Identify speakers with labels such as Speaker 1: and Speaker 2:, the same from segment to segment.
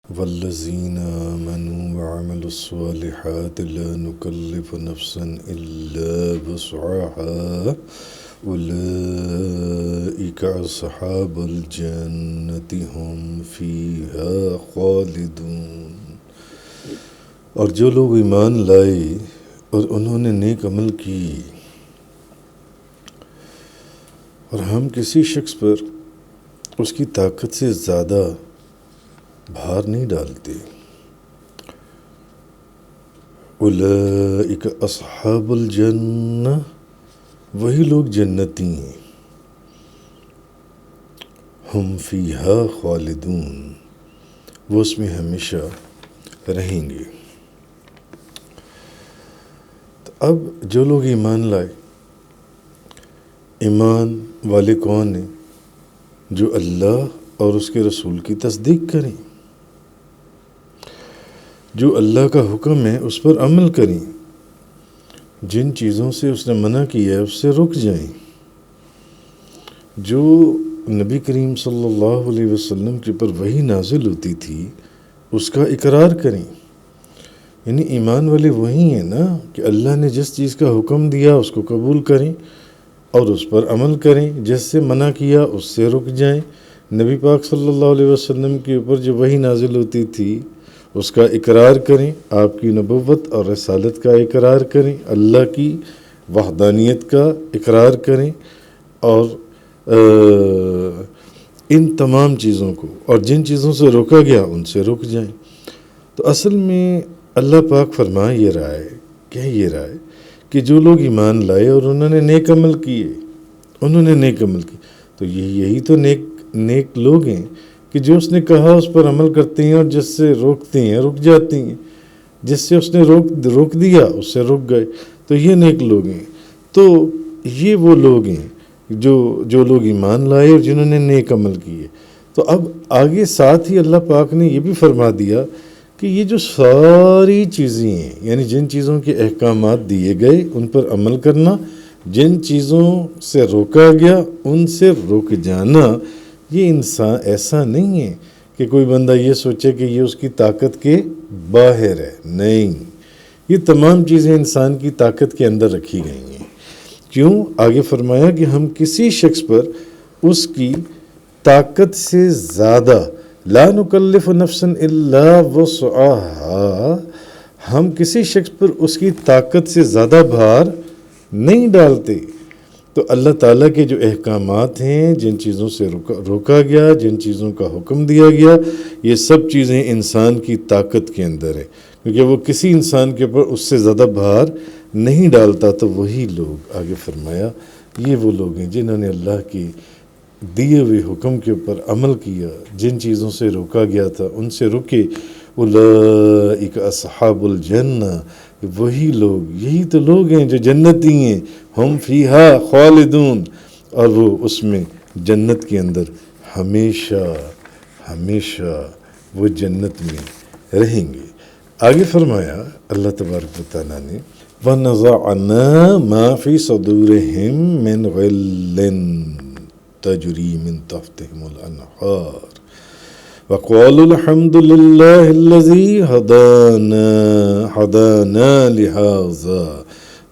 Speaker 1: والذین آمنوا وعملوا الصالحات لا نکلف نفسا الا وسعها اولئک اصحاب الجنة هم فیہا خالدون۔ اور جو لوگ ایمان لائے اور انہوں نے نیک عمل کی، اور ہم کسی شخص پر اس کی طاقت سے زیادہ بھار نہیں ڈالتے، اولئک اصحاب الجنہ، وہی لوگ جنتی ہیں، ہم فیہا خالدون، وہ اس میں ہمیشہ رہیں گے۔ تو اب جو لوگ ایمان لائے، ایمان والے کون ہیں؟ جو اللہ اور اس کے رسول کی تصدیق کریں، جو اللہ کا حکم ہے اس پر عمل کریں، جن چیزوں سے اس نے منع کیا ہے اس سے رک جائیں، جو نبی کریم صلی اللہ علیہ وسلم کے پر وحی نازل ہوتی تھی اس کا اقرار کریں۔ یعنی ایمان والے وہی ہیں نا کہ اللہ نے جس چیز کا حکم دیا اس کو قبول کریں اور اس پر عمل کریں، جس سے منع کیا اس سے رک جائیں، نبی پاک صلی اللہ علیہ وسلم کے اوپر جو وحی نازل ہوتی تھی اس کا اقرار کریں، آپ کی نبوت اور رسالت کا اقرار کریں، اللہ کی وحدانیت کا اقرار کریں، اور ان تمام چیزوں کو، اور جن چیزوں سے روکا گیا ان سے رک جائیں۔ تو اصل میں اللہ پاک فرما یہ رہا ہے، کہہ یہ رہا ہے کہ جو لوگ ایمان لائے اور انہوں نے نیک عمل کیے، تو یہی تو نیک لوگ ہیں کہ جو اس نے کہا اس پر عمل کرتے ہیں، اور جس سے روکتے ہیں رک جاتے ہیں، جس سے اس نے روک دیا اس سے رک گئے، تو یہ نیک لوگ ہیں۔ تو یہ وہ لوگ ہیں جو لوگ ایمان لائے اور جنہوں نے نیک عمل کیے۔ تو اب آگے ساتھ ہی اللہ پاک نے یہ بھی فرما دیا کہ یہ جو ساری چیزیں ہیں، یعنی جن چیزوں کے احکامات دیے گئے ان پر عمل کرنا، جن چیزوں سے روکا گیا ان سے رک جانا، یہ انسان ایسا نہیں ہے کہ کوئی بندہ یہ سوچے کہ یہ اس کی طاقت کے باہر ہے، نہیں، یہ تمام چیزیں انسان کی طاقت کے اندر رکھی گئی ہیں۔ کیوں؟ آگے فرمایا کہ ہم کسی شخص پر اس کی طاقت سے زیادہ، لا نکلف نفسا الا وسعها، ہم کسی شخص پر اس کی طاقت سے زیادہ بھار نہیں ڈالتے۔ تو اللہ تعالیٰ کے جو احکامات ہیں، جن چیزوں سے روکا گیا، جن چیزوں کا حکم دیا گیا، یہ سب چیزیں انسان کی طاقت کے اندر ہے، کیونکہ وہ کسی انسان کے اوپر اس سے زیادہ بھار نہیں ڈالتا۔ تو وہی لوگ، آگے فرمایا، یہ وہ لوگ ہیں جنہوں نے اللہ کی دیے ہوئے حکم کے اوپر عمل کیا، جن چیزوں سے روکا گیا تھا ان سے رکے، اولئک اصحاب الجنہ، وہی لوگ، یہی تو لوگ ہیں جو جنتی ہیں، ہم فیہا خالدون، اور وہ اس میں جنت کے اندر ہمیشہ وہ جنت میں رہیں گے۔ آگے فرمایا اللہ تبارک و تعالیٰ نے، وَنَزَعْنَا مَا فِي صُدُورِهِم مِّنْ غِلٍّ تَجْرِي مِن تَحْتِهِمُ الْأَنْهَارُ وَقَالُوا الْحَمْدُ لِلَّهِ الَّذِي هَدَانَا لِهَٰذَا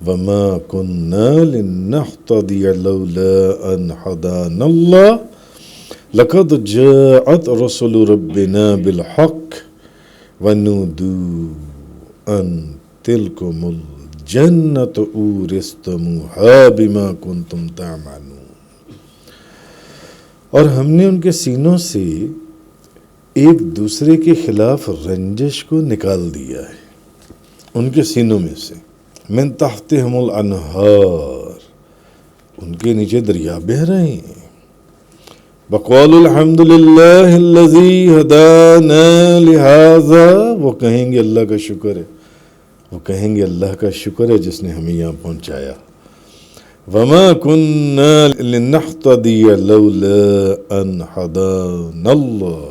Speaker 1: وَمَا كُنَّا لِنَهْتَدِيَ لَوْلَا أَنْ هَدَانَا اللَّهُ لَقَدْ جَاءَتْ رُسُلُ رَبِّنَا بِالْحَقِّ وَنُودُوا أَنْ تِلْكُمُ الْجَنَّةُ أُورِثْتُمُوهَا بِمَا كُنْتُمْ تَعْمَلُونَ۔ اور ہم نے ان کے سینوں سے ایک دوسرے کے خلاف رنجش کو نکال دیا ہے، ان کے سینوں میں سے، من تحتہم الانہار، ان کے نیچے دریا بہہ رہے ہیں، وقالوا الحمد للہ الذی ہدانا لہذا، وہ کہیں گے اللہ کا شکر ہے، وہ کہیں گے اللہ کا شکر ہے جس نے ہمیں یہاں پہنچایا، وما كنا لنهتدي لولا ان هدانا اللہ،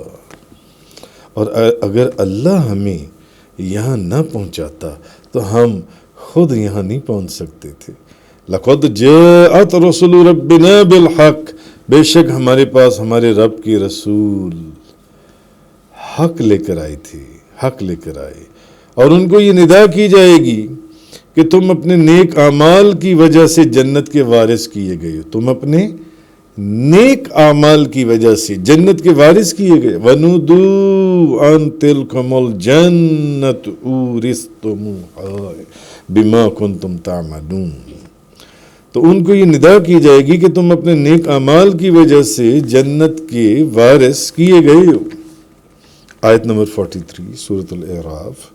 Speaker 1: اور اگر اللہ ہمیں یہاں نہ پہنچاتا تو ہم خود یہاں نہیں پہنچ سکتے تھے۔ لقد جاءت رسل ربنا بالحق، بے شک ہمارے پاس ہمارے رب کی رسول حق لے کر آئی تھی، حق لے کر آئی، اور ان کو یہ ندا کی جائے گی کہ تم اپنے نیک اعمال کی وجہ سے جنت کے وارث کیے گئے ہو، تم اپنے نیک اعمال کی وجہ سے جنت کے وارث کیے گئے۔ وَنُودُوا أَن تِلْكُمُ الْجَنَّةُ أُورِثْتُمُوهَا بِمَا كُنْتُمْ تَعْمَلُونَ، تو ان کو یہ ندا کی جائے گی کہ تم اپنے نیک اعمال کی وجہ سے جنت کے وارث کیے گئے ہو۔ آیت نمبر 43 سورۃ الاعراف۔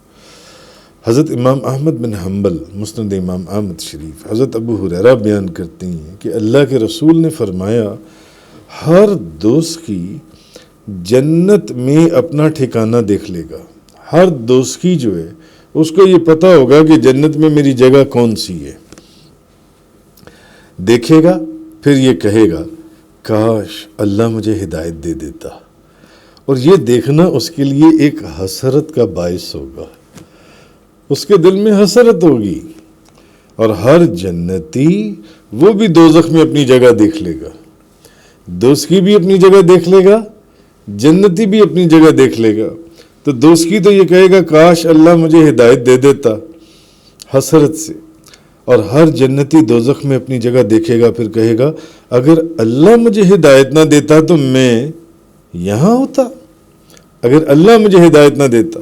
Speaker 1: حضرت امام احمد بن حنبل مسند امام احمد شریف، حضرت ابو ہریرہ بیان کرتے ہیں کہ اللہ کے رسول نے فرمایا، ہر دوست کی جنت میں اپنا ٹھکانہ دیکھ لے گا۔ ہر دوست کی جو ہے اس کو یہ پتہ ہوگا کہ جنت میں میری جگہ کون سی ہے، دیکھے گا پھر یہ کہے گا کاش اللہ مجھے ہدایت دے دیتا، اور یہ دیکھنا اس کے لیے ایک حسرت کا باعث ہوگا، اس کے دل میں حسرت ہوگی۔ اور ہر جنتی وہ بھی دوزخ میں اپنی جگہ دیکھ لے گا، دوست کی بھی اپنی جگہ دیکھ لے گا، جنتی بھی اپنی جگہ دیکھ لے گا۔ تو دوست کی تو یہ کہے گا کاش اللہ مجھے ہدایت دے دیتا حسرت سے، اور ہر جنتی دوزخ میں اپنی جگہ دیکھے گا پھر کہے گا اگر اللہ مجھے ہدایت نہ دیتا تو میں یہاں ہوتا، اگر اللہ مجھے ہدایت نہ دیتا۔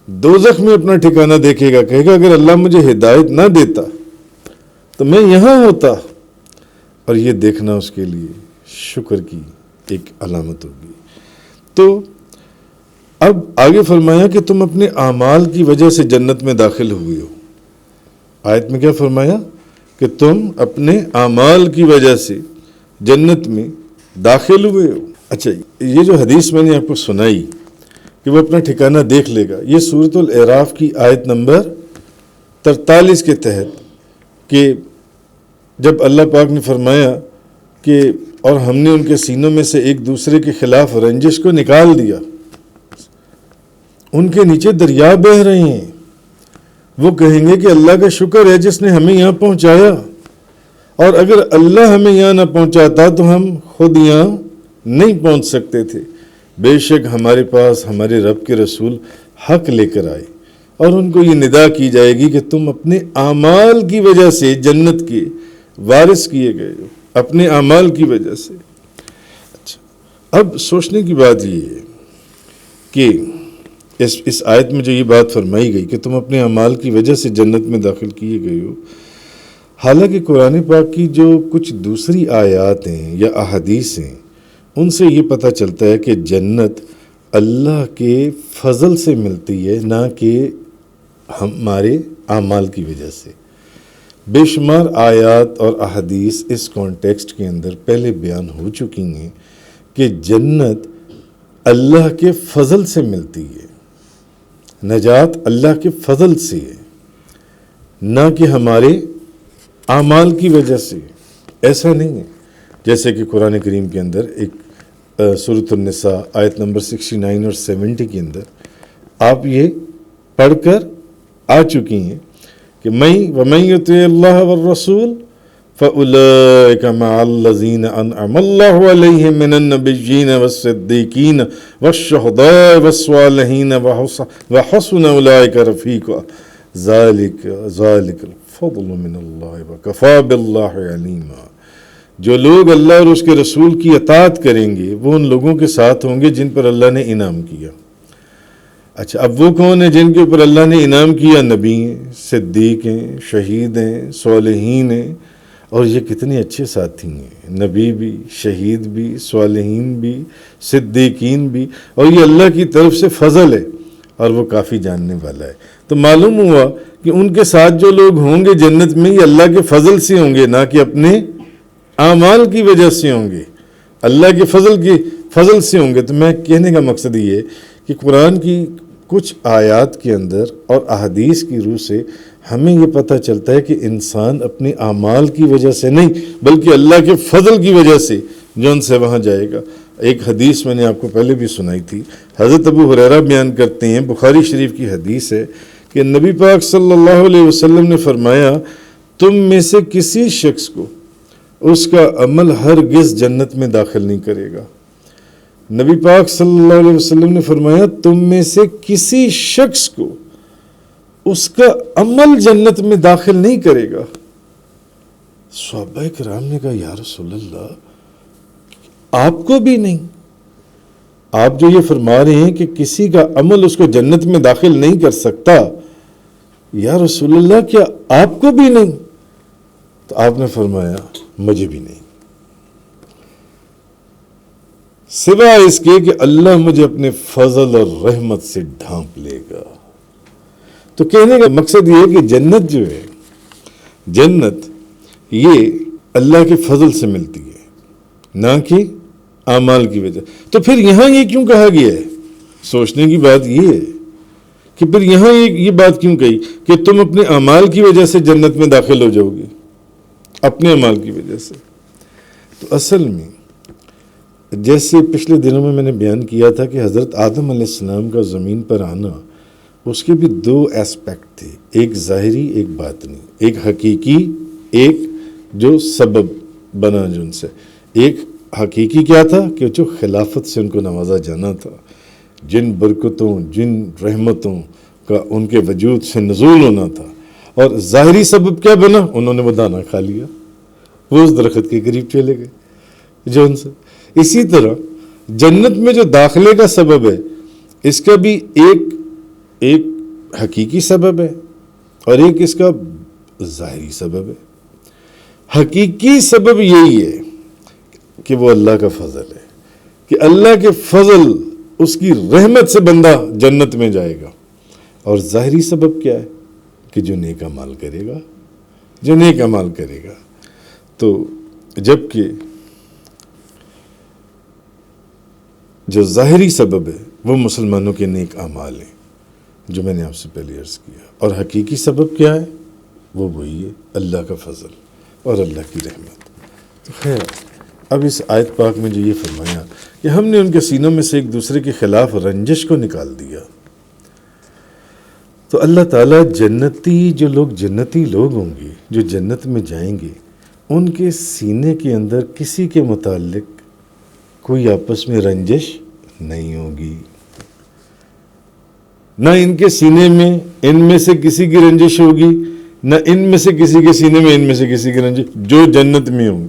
Speaker 1: دوزخ میں اپنا ٹھکانہ دیکھے گا، کہے گا اگر اللہ مجھے ہدایت نہ دیتا تو میں یہاں ہوتا، اور یہ دیکھنا اس کے لیے شکر کی ایک علامت ہوگی۔ تو اب آگے فرمایا کہ تم اپنے اعمال کی وجہ سے جنت میں داخل ہوئے ہو۔ آیت میں کیا فرمایا کہ تم اپنے اعمال کی وجہ سے جنت میں داخل ہوئے ہو۔ اچھا، یہ جو حدیث میں نے آپ کو سنائی کہ وہ اپنا ٹھکانہ دیکھ لے گا، یہ سورۃ الاعراف کی آیت نمبر 43 کے تحت، کہ جب اللہ پاک نے فرمایا کہ اور ہم نے ان کے سینوں میں سے ایک دوسرے کے خلاف رنجش کو نکال دیا، ان کے نیچے دریا بہہ رہے ہیں، وہ کہیں گے کہ اللہ کا شکر ہے جس نے ہمیں یہاں پہنچایا، اور اگر اللہ ہمیں یہاں نہ پہنچاتا تو ہم خود یہاں نہیں پہنچ سکتے تھے۔ بے شک ہمارے پاس ہمارے رب کے رسول حق لے کر آئے، اور ان کو یہ ندا کی جائے گی کہ تم اپنے اعمال کی وجہ سے جنت کے وارث کیے گئے ہو، اپنے اعمال کی وجہ سے۔ اچھا، اب سوچنے کی بات یہ ہے کہ اس آیت میں جو یہ بات فرمائی گئی کہ تم اپنے اعمال کی وجہ سے جنت میں داخل کیے گئے ہو، حالانکہ قرآن پاک کی جو کچھ دوسری آیات ہیں یا احادیث ہیں ان سے یہ پتہ چلتا ہے کہ جنت اللہ کے فضل سے ملتی ہے، نہ کہ ہمارے اعمال کی وجہ سے۔ بے شمار آیات اور احادیث اس کانٹیکسٹ کے اندر پہلے بیان ہو چکی ہیں کہ جنت اللہ کے فضل سے ملتی ہے، نجات اللہ کے فضل سے ہے، نہ کہ ہمارے اعمال کی وجہ سے۔ ایسا نہیں ہے، جیسے کہ قرآن کریم کے اندر ایک سورۃ النساء آیت نمبر 69 اور 70 کے اندر آپ یہ پڑھ کر آ چکی ہیں کہ وَمَن يُطِعِ اللَّهَ وَالرَّسُولَ فَأُولَٰئِكَ مَعَ الَّذِينَ أَنْعَمَ اللَّهُ عَلَيْهِم مِّنَ النَّبِيِّينَ وَالصِّدِّيقِينَ وَالشُّهَدَاءِ وَالصَّالِحِينَ وَحَسُنَ أُولَٰئِكَ رَفِيقًا ذَلِكَ الْفَضْلُ مِنَ اللَّهِ وَكَفَىٰ بِاللَّهِ عَلِيمًا۔ جو لوگ اللہ اور اس کے رسول کی اطاعت کریں گے وہ ان لوگوں کے ساتھ ہوں گے جن پر اللہ نے انعام کیا۔ اچھا، اب وہ کون ہیں جن کے اوپر اللہ نے انعام کیا؟ نبی ہیں، صدیق ہیں، شہید ہیں، صالحین ہیں، اور یہ کتنے اچھے ساتھی ہیں، نبی بھی، شہید بھی، صالحین بھی، صدیقین بھی، اور یہ اللہ کی طرف سے فضل ہے اور وہ کافی جاننے والا ہے۔ تو معلوم ہوا کہ ان کے ساتھ جو لوگ ہوں گے جنت میں یہ اللہ کے فضل سے ہوں گے، نہ کہ اپنے اعمال کی وجہ سے ہوں گے، اللہ کے فضل سے ہوں گے۔ تو میں کہنے کا مقصد یہ ہے کہ قرآن کی کچھ آیات کے اندر اور احادیث کی روح سے ہمیں یہ پتہ چلتا ہے کہ انسان اپنے اعمال کی وجہ سے نہیں بلکہ اللہ کے فضل کی وجہ سے جون سے وہاں جائے گا۔ ایک حدیث میں نے آپ کو پہلے بھی سنائی تھی، حضرت ابو ہریرہ بیان کرتے ہیں، بخاری شریف کی حدیث ہے کہ نبی پاک صلی اللہ علیہ وسلم نے فرمایا تم میں سے کسی شخص کو اس کا عمل ہرگز جنت میں داخل نہیں کرے گا نبی پاک صلی اللہ علیہ وسلم نے فرمایا تم میں سے کسی شخص کو اس کا عمل جنت میں داخل نہیں کرے گا. صحابہ کرام نے کہا یا رسول اللہ آپ کو بھی نہیں؟ آپ جو یہ فرما رہے ہیں کہ کسی کا عمل اس کو جنت میں داخل نہیں کر سکتا، یا رسول اللہ کیا آپ کو بھی نہیں؟ تو آپ نے فرمایا مجھے بھی نہیں، سوا اس کے کہ اللہ مجھے اپنے فضل اور رحمت سے ڈھانپ لے گا. تو کہنے کا مقصد یہ ہے کہ جنت جو ہے، جنت یہ اللہ کے فضل سے ملتی ہے، نہ کہ اعمال کی وجہ. تو پھر یہاں یہ کیوں کہا گیا ہے؟ سوچنے کی بات یہ ہے کہ پھر یہاں یہ بات کیوں کہی کہ تم اپنے اعمال کی وجہ سے جنت میں داخل ہو جاؤ گے، اپنے اعمال کی وجہ سے. تو اصل میں جیسے پچھلے دنوں میں نے بیان کیا تھا کہ حضرت آدم علیہ السلام کا زمین پر آنا، اس کے بھی دو ایسپیکٹ تھے، ایک ظاہری ایک باطنی، ایک حقیقی ایک جو سبب بنا جن سے. ایک حقیقی کیا تھا کہ جو خلافت سے ان کو نوازا جانا تھا، جن برکتوں جن رحمتوں کا ان کے وجود سے نزول ہونا تھا. اور ظاہری سبب کیا بنا؟ انہوں نے وہ دانہ کھا لیا، وہ اس درخت کے قریب چلے گئے جو ان سے. اسی طرح جنت میں جو داخلے کا سبب ہے، اس کا بھی ایک حقیقی سبب ہے اور ایک اس کا ظاہری سبب ہے. حقیقی سبب یہی ہے کہ وہ اللہ کا فضل ہے، کہ اللہ کے فضل اس کی رحمت سے بندہ جنت میں جائے گا. اور ظاہری سبب کیا ہے؟ کہ جو نیک اعمال کرے گا، جو نیک اعمال کرے گا. تو جبکہ جو ظاہری سبب ہے وہ مسلمانوں کے نیک اعمال ہیں جو میں نے آپ سے پہلے عرض کیا، اور حقیقی سبب کیا ہے؟ وہ وہی ہے اللہ کا فضل اور اللہ کی رحمت. تو خیر، اب اس آیت پاک میں جو یہ فرمایا کہ ہم نے ان کے سینوں میں سے ایک دوسرے کے خلاف رنجش کو نکال دیا. تو اللہ تعالیٰ جو جنتی لوگ ہوں گے، جو جنت میں جائیں گے، ان کے سینے کے اندر کسی کے متعلق کوئی آپس میں رنجش نہیں ہوگی، نہ ان کے سینے میں ان میں سے کسی کی رنجش ہوگی، نہ ان میں سے کسی کے سینے میں ان میں سے کسی کی رنجش. جو جنت میں ہوں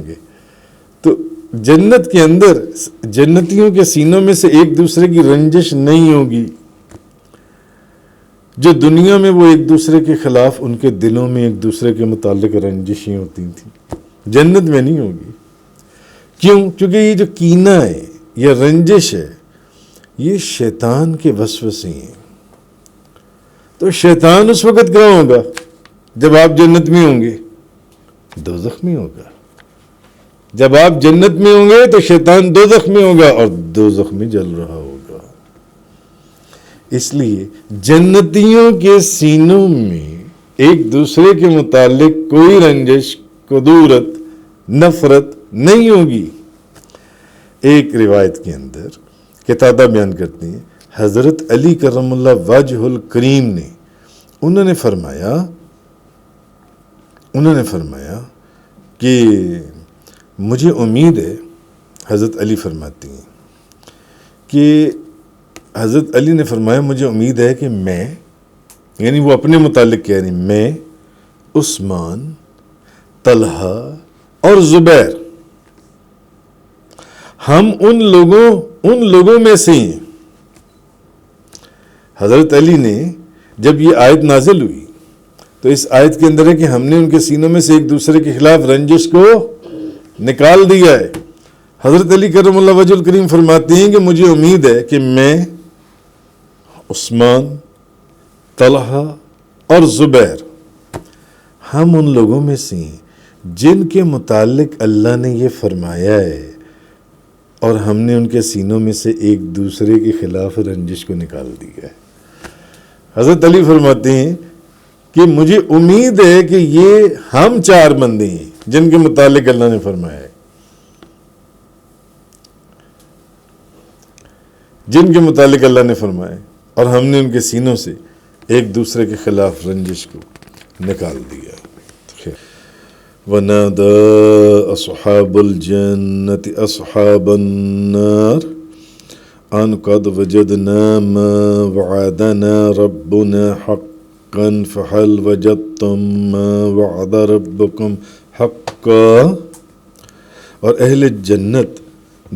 Speaker 1: گے تو جنت کے اندر جنتیوں کے سینوں میں سے ایک دوسرے کی رنجش نہیں ہوگی. جو دنیا میں وہ ایک دوسرے کے خلاف ان کے دلوں میں ایک دوسرے کے متعلق رنجشیں ہوتی تھیں، جنت میں نہیں ہوگی. کیوں؟ کیونکہ یہ جو کینہ ہے یا رنجش ہے، یہ شیطان کے وسوسے ہیں. تو شیطان اس وقت کہاں ہوگا؟ جب آپ جنت میں ہوں گے. دوزخ میں ہوگا. جب آپ جنت میں ہوں گے تو شیطان دوزخ میں ہوگا اور دوزخ میں جل رہا ہوگا. اس لیے جنتیوں کے سینوں میں ایک دوسرے کے متعلق کوئی رنجش، کدورت، نفرت نہیں ہوگی. ایک روایت کے اندر قتادہ بیان کرتے ہیں، حضرت علی کرم اللہ وجہ الکریم نے انہوں نے فرمایا کہ مجھے امید ہے، حضرت علی فرماتی ہیں کہ حضرت علی نے فرمایا مجھے امید ہے کہ میں، یعنی وہ اپنے متعلق کہہ رہی، میں، عثمان، طلحہ اور زبیر، ہم ان لوگوں میں سے ہیں. حضرت علی نے جب یہ آیت نازل ہوئی تو اس آیت کے اندر ہے کہ ہم نے ان کے سینوں میں سے ایک دوسرے کے خلاف رنجش کو نکال دیا ہے. حضرت علی کرم اللہ وجہ الکریم فرماتے ہیں کہ مجھے امید ہے کہ میں، عثمان، طلحہ اور زبیر، ہم ان لوگوں میں سے ہیں جن کے متعلق اللہ نے یہ فرمایا ہے اور ہم نے ان کے سینوں میں سے ایک دوسرے کے خلاف رنجش کو نکال دیا ہے. حضرت علی فرماتے ہیں کہ مجھے امید ہے کہ یہ ہم 4 بندے ہیں جن کے متعلق اللہ نے فرمایا ہے، جن کے متعلق اللہ نے فرمایا اور ہم نے ان کے سینوں سے ایک دوسرے کے خلاف رنجش کو نکال دیا. وَنَادَى أَصْحَابُ الْجَنَّةِ أَصْحَابَ النَّارِ أَنْ قَدْ وَجَدْنَا مَا وَعَدَنَا رَبُّنَا حَقًّا فَهَلْ وَجَدْتُم مَّا وَعَدَ رَبُّكُمْ حَقًّا۔ اور اہل جنت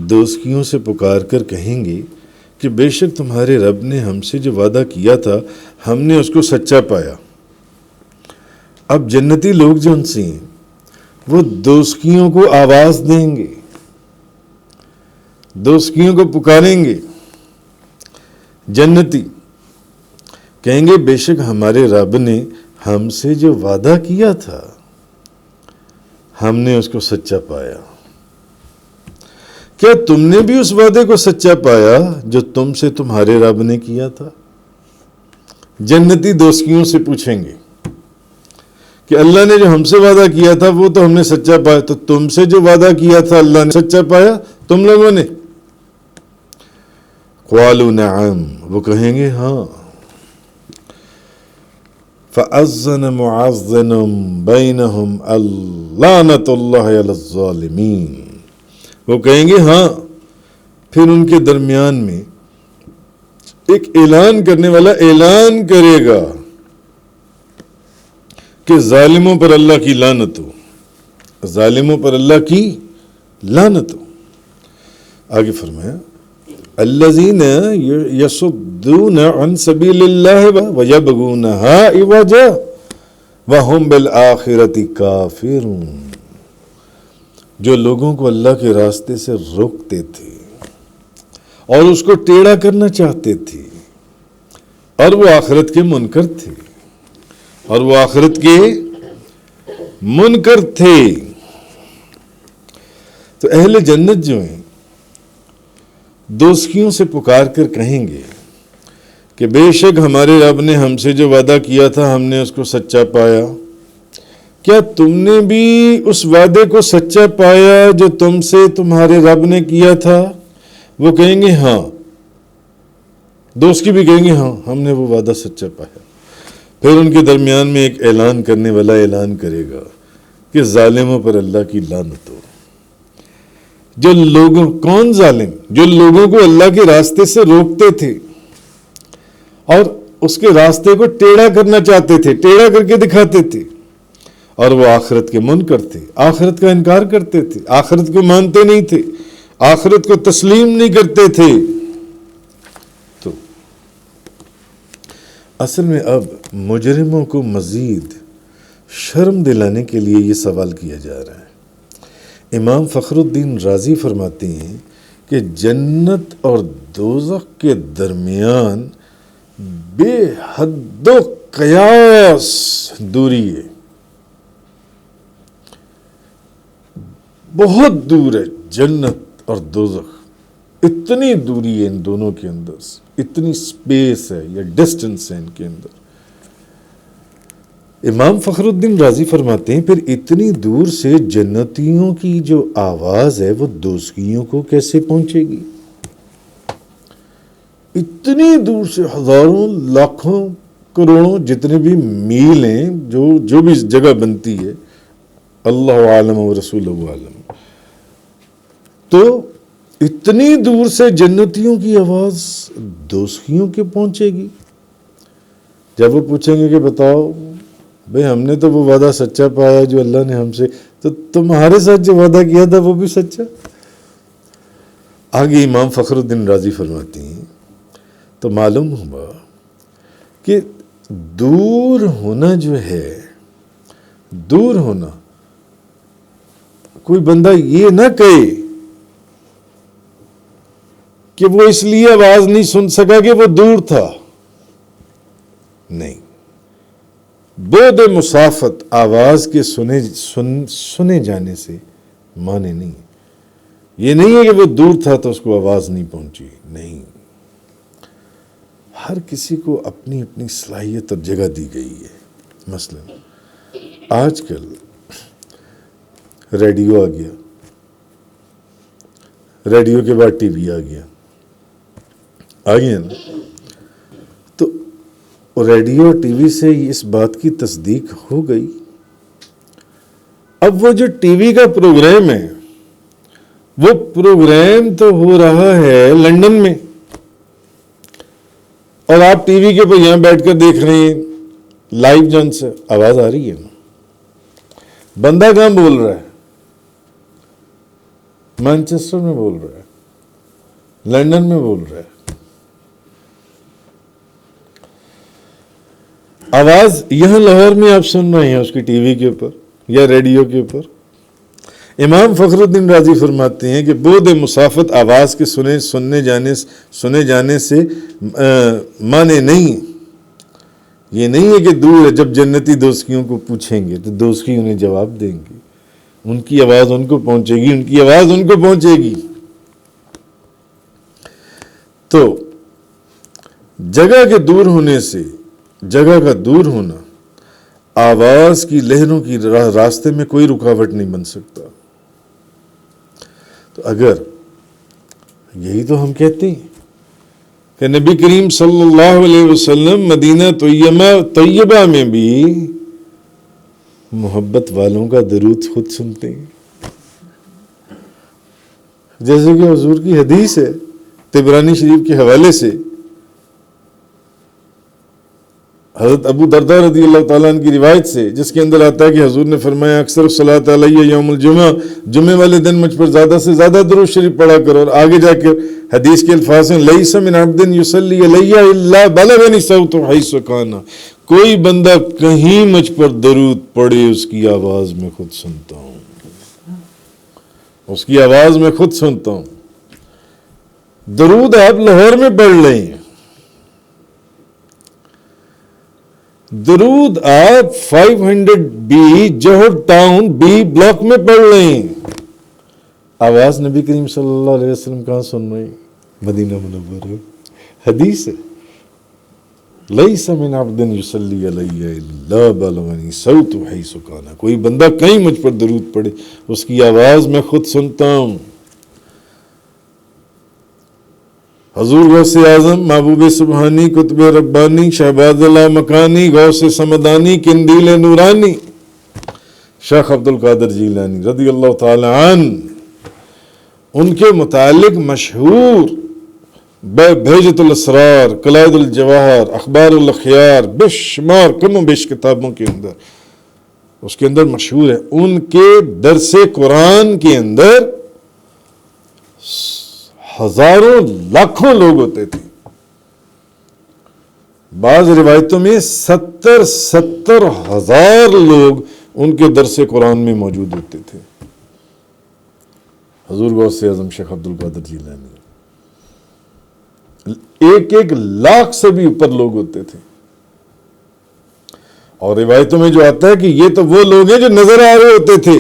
Speaker 1: دوزخیوں سے پکار کر کہیں گے کہ بے شک تمہارے رب نے ہم سے جو وعدہ کیا تھا ہم نے اس کو سچا پایا۔ اب جنتی لوگ جو ان سے ہیں وہ دوزخیوں کو آواز دیں گے، دوزخیوں کو پکاریں گے۔ جنتی کہیں گے بے شک ہمارے رب نے ہم سے جو وعدہ کیا تھا ہم نے اس کو سچا پایا۔ کیا تم نے بھی اس وعدے کو سچا پایا جو تم سے تمہارے رب نے کیا تھا؟ جنتی دوزخیوں سے پوچھیں گے کہ اللہ نے جو ہم سے وعدہ کیا تھا وہ تو ہم نے سچا پایا، تو تم سے جو وعدہ کیا تھا اللہ نے سچا پایا تم لوگوں نے؟ قالوا نعم، وہ کہیں گے ہاں۔ فَأَذَّنَ مُعَذِّنٌ بَيْنَهُمْ اللَّعْنَةُ اللَّهِ عَلَى الظَّالِمِينَ، وہ کہیں گے ہاں۔ پھر ان کے درمیان میں ایک اعلان کرنے والا اعلان کرے گا کہ ظالموں پر اللہ کی لعنت ہو، ظالموں پر اللہ کی لعنت ہو۔ آگے فرمایا الذین یصدون عن سبیل اللہ ویبغونها عوجا وہم بالآخرۃ کافرون، جو لوگوں کو اللہ کے راستے سے روکتے تھے اور اس کو ٹیڑھا کرنا چاہتے تھے، اور وہ آخرت کے منکر تھے، اور وہ آخرت کے منکر تھے۔ تو اہل جنت جو ہیں دوزخیوں سے پکار کر کہیں گے کہ بے شک ہمارے رب نے ہم سے جو وعدہ کیا تھا ہم نے اس کو سچا پایا۔ کیا تم نے بھی اس وعدے کو سچا پایا جو تم سے تمہارے رب نے کیا تھا؟ وہ کہیں گے ہاں۔ دوزخی بھی کہیں گے ہاں ہم نے وہ وعدہ سچا پایا۔ پھر ان کے درمیان میں ایک اعلان کرنے والا اعلان کرے گا کہ ظالموں پر اللہ کی لعنت ہو۔ جو لوگوں، کون ظالم؟ جو لوگوں کو اللہ کے راستے سے روکتے تھے اور اس کے راستے کو ٹیڑھا کرنا چاہتے تھے، ٹیڑھا کر کے دکھاتے تھے، اور وہ آخرت کے منکر تھے، آخرت کا انکار کرتے تھے، آخرت کو مانتے نہیں تھے، آخرت کو تسلیم نہیں کرتے تھے۔ تو اصل میں اب مجرموں کو مزید شرم دلانے کے لیے یہ سوال کیا جا رہا ہے۔ امام فخر الدین رازی فرماتے ہیں کہ جنت اور دوزخ کے درمیان بے حد و قیاس دوری ہے، بہت دور ہے جنت اور دوزخ، اتنی دوری ہے ان دونوں کے اندر، اتنی سپیس ہے یا ڈسٹنس ہے ان کے اندر۔ امام فخر الدین رازی فرماتے ہیں پھر اتنی دور سے جنتیوں کی جو آواز ہے وہ دوزخیوں کو کیسے پہنچے گی؟ اتنی دور سے ہزاروں، لاکھوں، کروڑوں، جتنے بھی میل ہیں، جو بھی جگہ بنتی ہے، اللہ عالم و رسول عالم، تو اتنی دور سے جنتیوں کی آواز دوزخیوں کے پہنچے گی۔ جب وہ پوچھیں گے کہ بتاؤ بھئی ہم نے تو وہ وعدہ سچا پایا جو اللہ نے ہم سے، تو تمہارے ساتھ جو وعدہ کیا تھا وہ بھی سچا؟ آگے امام فخر الدین رازی فرماتے ہیں تو معلوم ہوا کہ دور ہونا جو ہے، دور ہونا، کوئی بندہ یہ نہ کہے کہ وہ اس لیے آواز نہیں سن سکا کہ وہ دور تھا، نہیں۔ بعد مسافت آواز کے سنے جانے سے معنی نہیں، یہ نہیں ہے کہ وہ دور تھا تو اس کو آواز نہیں پہنچی، نہیں۔ ہر کسی کو اپنی اپنی صلاحیت اور جگہ دی گئی ہے۔ مثلا آج کل ریڈیو آ گیا، ریڈیو کے بعد ٹی وی آ گیا نا، تو ریڈیو اور ٹی وی سے اس بات کی تصدیق ہو گئی اب وہ جو ٹی وی کا پروگرام ہے وہ پروگرام تو ہو رہا ہے لندن میں، اور آپ ٹی وی کے اوپر یہاں بیٹھ کر دیکھ رہے ہیں لائیو جان سے، آواز آ رہی ہے نا؟ بندہ کہاں بول رہا ہے؟ مانچسٹر میں بول رہا ہے، لندن میں بول رہا ہے. آواز یہاں لاہور میں آپ سن رہے ہیں اس کی ٹی وی کے اوپر یا ریڈیو کے اوپر. امام فخر الدین رازی فرماتے ہیں کہ بعد مسافت آواز کے سنے جانے سے مانے نہیں. یہ نہیں ہے کہ دور ہے، جب جنتی دوستیوں کو پوچھیں گے تو دوستی انہیں جواب دیں گے، ان کی آواز ان کو پہنچے گی، ان کی آواز ان کو پہنچے گی. تو جگہ کے دور ہونے سے، جگہ کا دور ہونا، آواز کی لہروں کی راستے میں کوئی رکاوٹ نہیں بن سکتا. تو اگر یہی تو ہم کہتے ہیں کہ نبی کریم صلی اللہ علیہ وسلم مدینہ طیبہ میں بھی محبت والوں کا درود خود سنتے ہیں، جیسے کہ حضور کی حدیث ہے طبرانی شریف کے حوالے سے، حضرت ابو درداء رضی اللہ تعالیٰ عنہ کی روایت سے، جس کے اندر آتا ہے کہ حضور نے فرمایا اکثر الصلاۃ علیہ یوم الجمعہ، جمعے والے دن مجھ پر زیادہ سے زیادہ درود شریف پڑھا کرو. اور آگے جا کے حدیث کے الفاظ ہیں لیس من عبد یصلی علیہ الا بلغنی صوت حیث کان، کوئی بندہ کہیں مجھ پر درود پڑھے اس کی آواز میں خود سنتا ہوں، اس کی آواز میں خود سنتا ہوں. درود آپ لاہور میں پڑھ لیں، درود آپ 500 B Johar town B block میں پڑھ لیں، آواز نبی کریم صلی اللہ علیہ وسلم کہاں سن رہے ہیں؟ مدینہ منورہ. حدیث ہے لیس من عبد یصلی علیہ الا بلغنی صوت حیث کان، کوئی بندہ کہیں مجھ پر درود پڑھے اس کی آواز میں خود سنتا ہوں. حضور غوث اعظم، محبوب سبحانی، قطب ربانی، شہباز اللہ مکانی، غوث سمدانی، قندیل نورانی، شیخ عبد القادر جیلانی رضی اللہ تعالی عنہ، ان کے متعلق مشہور بہجت الاسرار، قلائد الجواہر، اخبار الاخیار، بے شمار کم و بیش کتابوں کے اندر، اس کے اندر مشہور ہے ان کے درس قرآن کے اندر ہزاروں لاکھوں لوگ ہوتے تھے. بعض روایتوں میں 70 ہزار لوگ ان کے درس قرآن میں موجود ہوتے تھے. حضور غوث اعظم شیخ عبد القادر جیلانی 1 لاکھ سے بھی اوپر لوگ ہوتے تھے. اور روایتوں میں جو آتا ہے کہ یہ تو وہ لوگ ہیں جو نظر آ رہے ہوتے تھے،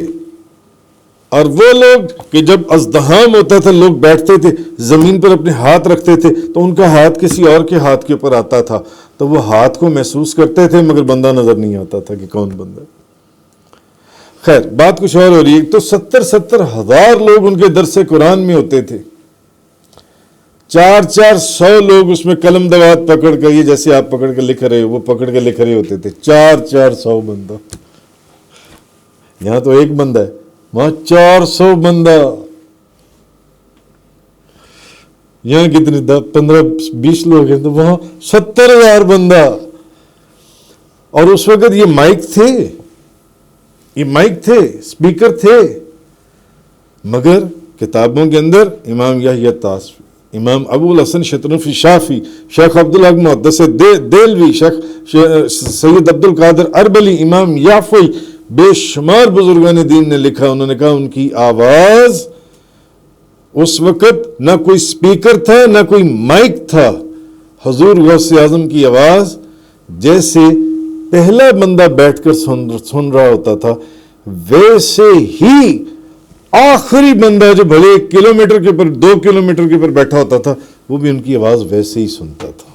Speaker 1: اور وہ لوگ کہ جب ازدحام ہوتا تھا لوگ بیٹھتے تھے زمین پر اپنے ہاتھ رکھتے تھے تو ان کا ہاتھ کسی اور کے ہاتھ کے اوپر آتا تھا تو وہ ہاتھ کو محسوس کرتے تھے مگر بندہ نظر نہیں آتا تھا کہ کون بندہ. خیر بات کچھ اور ہو رہی ہے. تو 70 ہزار لوگ ان کے درس قرآن میں ہوتے تھے. 400 لوگ اس میں قلم دوات پکڑ کر، یہ جیسے آپ پکڑ کے لکھ رہے ہو وہ پکڑ کے لکھ رہے ہوتے تھے. 400 بندہ. یہاں تو ایک بندہ ہے، وہاں 400 بندہ. یہاں کتنے 15-20 لوگ ہیں تو وہاں 70,000 بندہ. اور اس وقت یہ مائک تھے، اسپیکر تھے، مگر کتابوں کے اندر امام یحییٰ طاسفی، امام ابو الحسن شترنفی شافی، شیخ عبدالحق محدث دہلوی، شیخ سید عبد القادر اربلی، امام یافعی، بے شمار بزرگان دین نے لکھا. انہوں نے کہا ان کی آواز اس وقت نہ کوئی سپیکر تھا نہ کوئی مائک تھا. حضور غوث اعظم کی آواز جیسے پہلا بندہ بیٹھ کر سن رہا ہوتا تھا ویسے ہی آخری بندہ جو بھلے 1 کلومیٹر کے اوپر 2 کلومیٹر کے اوپر بیٹھا ہوتا تھا وہ بھی ان کی آواز ویسے ہی سنتا تھا.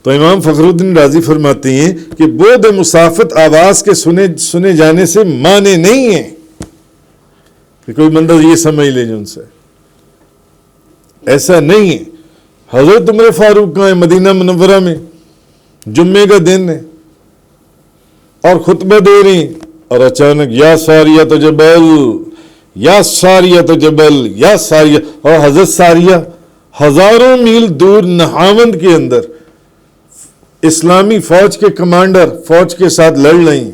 Speaker 1: تو امام فخر الدین رازی فرماتے ہیں کہ بعد مسافت آواز کے سنے جانے سے مانے نہیں ہیں کہ کوئی بندہ یہ سمجھ لے جو ان سے ایسا نہیں ہے. حضرت عمر فاروق کہاں ہے؟ مدینہ منورہ میں. جمعے کا دن ہے اور خطبہ دے رہے ہیں اور اچانک یا ساریہ تو جبل، یا ساریہ تو جبل، یا ساریہ، اور حضرت ساریہ ہزاروں میل دور نہاوند کے اندر اسلامی فوج کے کمانڈر فوج کے ساتھ لڑ رہے ہیں،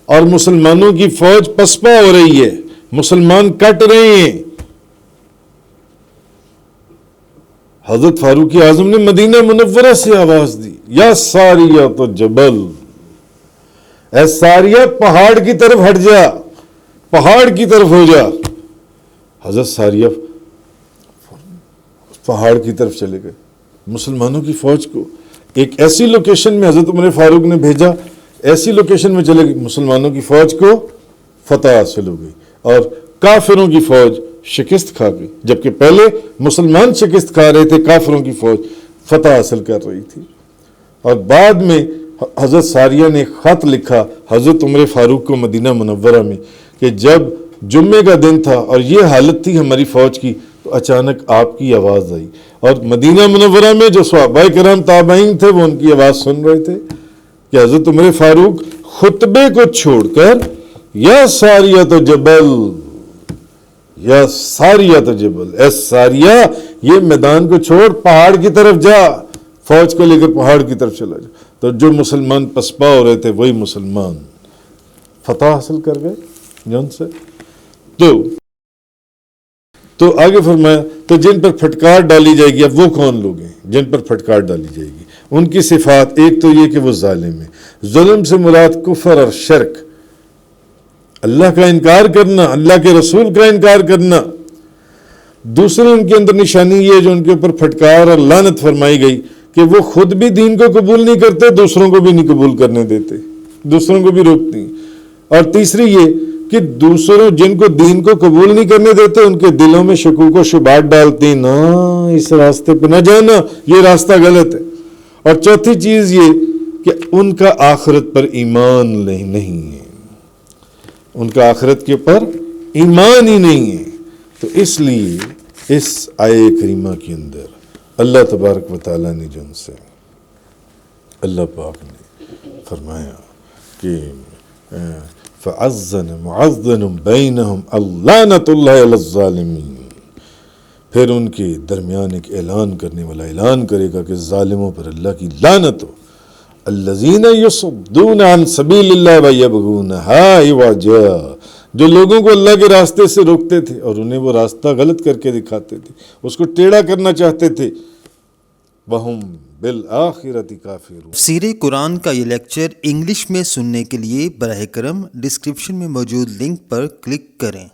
Speaker 1: اور مسلمانوں کی فوج پسپا ہو رہی ہے، مسلمان کٹ رہے ہیں۔ حضرت فاروق اعظم نے مدینہ منورہ سے آواز دی، یا ساریہ تو جبل، اے ساریہ پہاڑ کی طرف ہٹ جا، پہاڑ کی طرف ہو جا۔ حضرت ساریہ پہاڑ کی طرف چلے گئے۔ مسلمانوں کی فوج کو ایک ایسی لوکیشن میں حضرت عمر فاروق نے بھیجا، ایسی لوکیشن میں چلے گئے، مسلمانوں کی فوج کو فتح حاصل ہو گئی اور کافروں کی فوج شکست کھا گئی، جبکہ پہلے مسلمان شکست کھا رہے تھے، کافروں کی فوج فتح حاصل کر رہی تھی۔ اور بعد میں حضرت ساریہ نے خط لکھا حضرت عمر فاروق کو مدینہ منورہ میں کہ جب جمعے کا دن تھا اور یہ حالت تھی ہماری فوج کی، تو اچانک آپ کی آواز آئی، اور مدینہ منورہ میں جو صحابہ کرام تابعین تھے وہ ان کی آواز سن رہے تھے کہ حضرت عمر فاروق خطبے کو چھوڑ کر یا ساریہ تو جبل، یا ساریہ تو جبل، اے ساریہ یہ میدان کو چھوڑ پہاڑ کی طرف جا، فوج کو لے کر پہاڑ کی طرف چلا جا۔ تو جو مسلمان پسپا ہو رہے تھے وہی مسلمان فتح حاصل کر گئے جن سے۔ تو آگے فرمایا تو جن پر پھٹکار ڈالی جائے گی، اب وہ کون لوگ ہیں جن پر پھٹکار ڈالی جائے گی؟ ان کی صفات، ایک تو یہ کہ وہ ظالم ہیں۔ ظلم سے مراد کفر اور شرک، اللہ کا انکار کرنا، اللہ کے رسول کا انکار کرنا۔ دوسری ان کے اندر نشانی یہ جو ان کے اوپر پھٹکار اور لعنت فرمائی گئی کہ وہ خود بھی دین کو قبول نہیں کرتے، دوسروں کو بھی نہیں قبول کرنے دیتے، دوسروں کو بھی روکتے ہیں۔ اور تیسری یہ کہ دوسروں جن کو دین کو قبول نہیں کرنے دیتے ان کے دلوں میں شکوک و شبہات ڈالتے ہیں، نہ اس راستے پہ نہ جانا، یہ راستہ غلط ہے۔ اور چوتھی چیز یہ کہ ان کا آخرت پر ایمان نہیں ہے، ان کا آخرت کے اوپر ایمان ہی نہیں ہے۔ تو اس لیے اس آیے کریمہ کے اندر اللہ تبارک و تعالیٰ نے جو ان سے اللہ پاک نے فرمایا کہ فَعَزَّنَ مُعَزَّنٌ بَيْنَهُمْ اللَّعْنَةُ اللَّهِ عَلَى الظَّالِمِينَ، پھر ان کے درمیان ایک اعلان کرنے والا اعلان کرے گا کہ ظالموں پر اللہ کی لعنت ہو۔ الَّذِينَ يَصُدُّونَ عَن سَبِيلِ اللَّهِ وَيَبْغُونَهَا عِوَجًا، جو لوگوں کو اللہ کے راستے سے روکتے تھے اور انہیں وہ راستہ غلط کر کے دکھاتے تھے، اس کو ٹیڑھا کرنا چاہتے تھے۔ وَهُمْ بِالْآخِرَةِ كَافِرُونَ۔
Speaker 2: تفسیر قرآن کا یہ لیکچر انگلش میں سننے کے لیے براہ کرم ڈسکرپشن میں موجود لنک پر کلک کریں۔